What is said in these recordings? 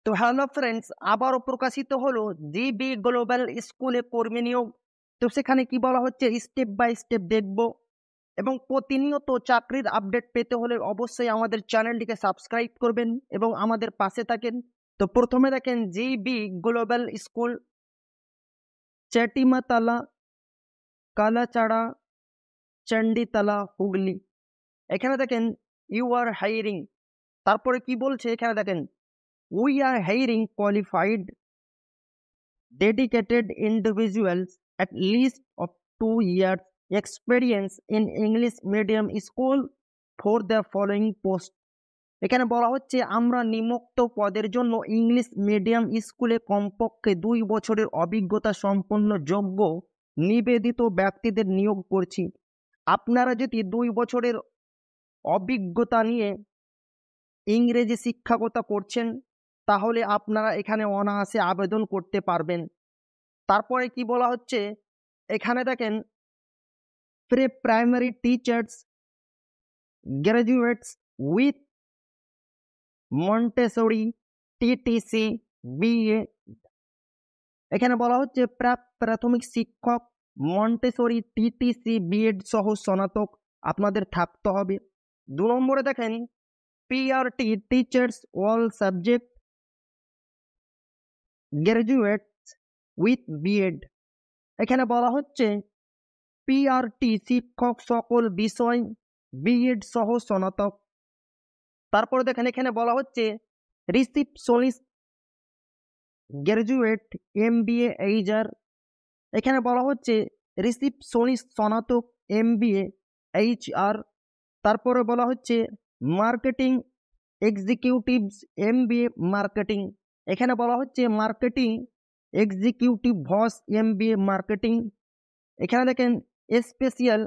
তো hello friends, আবারও প্রকাশিত হলো জিবি গ্লোবাল স্কুলে কর্মী নিয়োগ। তো সেখানে কি বলা হচ্ছে স্টেপ বাই স্টেপ দেখব, এবং প্রতিনিয়ত চাকরির আপডেট পেতে হলে অবশ্যই আমাদের চ্যানেলটিকে সাবস্ক্রাইব করবেন এবং আমাদের পাশে থাকেন। তো প্রথমে দেখেন GB global school, Chetimatla, Kalachara, Chanditala, Hooghly. এখানে দেখেন ইউ আর হায়ারিং। তারপরে কি বলছে এখানে দেখেন, we are hiring qualified dedicated individuals at least of 2 years experience in English medium school for the following post। এখানে বলা হচ্ছে আমরা নিম্নোক্ত পদের জন্য ইংলিশ মিডিয়াম স্কুলে কমপক্ষে 2 বছরের অভিজ্ঞতা সম্পন্ন যোগ্য নিবেদিত ব্যক্তিদের নিয়োগ করছি। আপনারা যদি 2 বছরের অভিজ্ঞতা নিয়ে ইংরেজি শিক্ষকতা করছেন তাহলে আপনারা এখানে অনায়াসে আবেদন করতে পারবেন। তারপরে কি বলা হচ্ছে এখানে দেখেন, pre primary teachers graduates with Montessori TTC BA. এখানে বলা হচ্ছে প্রাথমিক শিক্ষক মন্টেসরি টিটিসি বিএড সহ স্নাতক আপনাদের থাকতে হবে। 2 নম্বরে দেখেন PRT teachers all subject graduates with B Ed. এখানে বলা হচ্ছে পিআরটি শিক্ষক সকল বিষয় বিএড সহ স্নাতক। তারপরে দেখেন এখানে বলা হচ্ছে রিসিপশনিস্ট গ্রাজুয়েট এমবিএ এইচআর। এখানে বলা হচ্ছে রিসিপশনিস্ট স্নাতক এমবিএ এইচআর। তারপরে বলা হচ্ছে মার্কেটিং এক্সিকিউটিভস এমবিএ মার্কেটিং। এখানে বলা হচ্ছে মার্কেটিং এক্সিকিউটিভ ভস এমবিএ মার্কেটিং। এখানে দেখেন special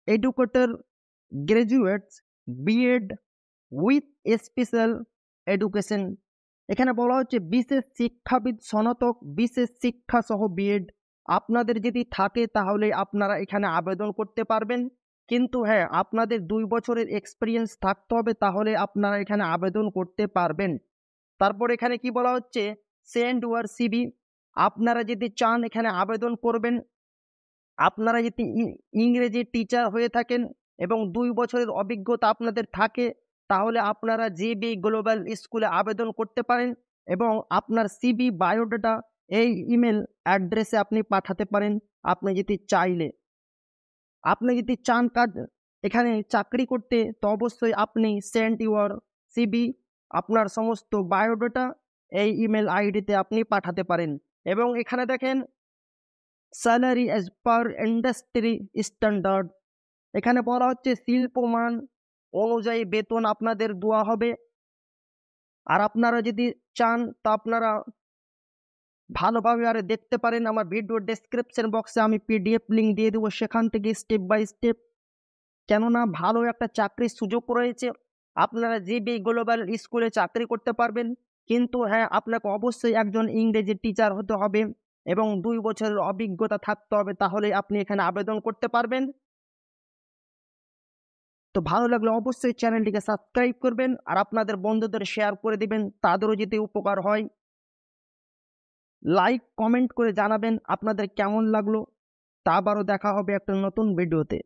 educator graduates BEd with special education. এখানে বলা হচ্ছে বিশেষ শিক্ষাবিদ স্নাতক বিশেষ শিক্ষা সহ বিএড। আপনাদের যদি থাকে তাহলে আপনারা এখানে আবেদন করতে পারবেন, কিন্তু হ্যাঁ আপনাদের 2 বছরের এক্সপিরিয়েন্স থাকতে হবে, তাহলে আপনারা এখানে আবেদন করতে পারবেন। তারপর এখানে কি বলা হচ্ছে সেন্ড ইউর সিভি। আপনারা যদি চান এখানে আবেদন করবেন, আপনারা যদি ইংরেজি টিচার হয়ে থাকেন এবং 2 বছরের অভিজ্ঞতা আপনাদের থাকে তাহলে আপনারা জিবি গ্লোবাল স্কুলে আবেদন করতে পারেন এবং আপনার সিভি বায়োডাটা এই ইমেল অ্যাড্রেসে আপনি পাঠাতে পারেন। আপনি যদি চান কাজ এখানে চাকরি করতে, তো অবশ্যই আপনি সেন্ড ইউর সিভি আপনার সমস্ত বায়োডাটা এই ইমেল আইডিতে আপনি পাঠাতে পারেন। এবং এখানে দেখেন salary as per industry standard. এখানে বলা হচ্ছে শিল্পমান অনুযায়ী বেতন আপনাদের দেওয়া হবে। আর আপনারা যদি চান তা আপনারা ভালোভাবে আর দেখতে পারেন আমার ভিডিও ডেসক্রিপশন বক্সে আমি পিডিএফ লিঙ্ক দিয়ে দেবো, সেখান থেকে স্টেপ বাই স্টেপ। কেননা ভালো একটা চাকরির সুযোগ রয়েছে, আপনারা জিবি গ্লোবাল স্কুলে চাকরি করতে পারবেন। কিন্তু হ্যাঁ আপনাকে অবশ্যই একজন ইংরেজি টিচার হতে হবে এবং 2 বছরের অভিজ্ঞতা থাকতে হবে, তাহলে আপনি এখানে আবেদন করতে পারবেন। তো ভালো লাগলে অবশ্যই চ্যানেলটিকে সাবস্ক্রাইব করবেন আর আপনাদের বন্ধুদের শেয়ার করে দিবেন, তাদেরও যদি উপকার হয়। লাইক কমেন্ট করে জানাবেন আপনাদের কেমন লাগলো। তা আবারও দেখা হবে একটা নতুন ভিডিওতে।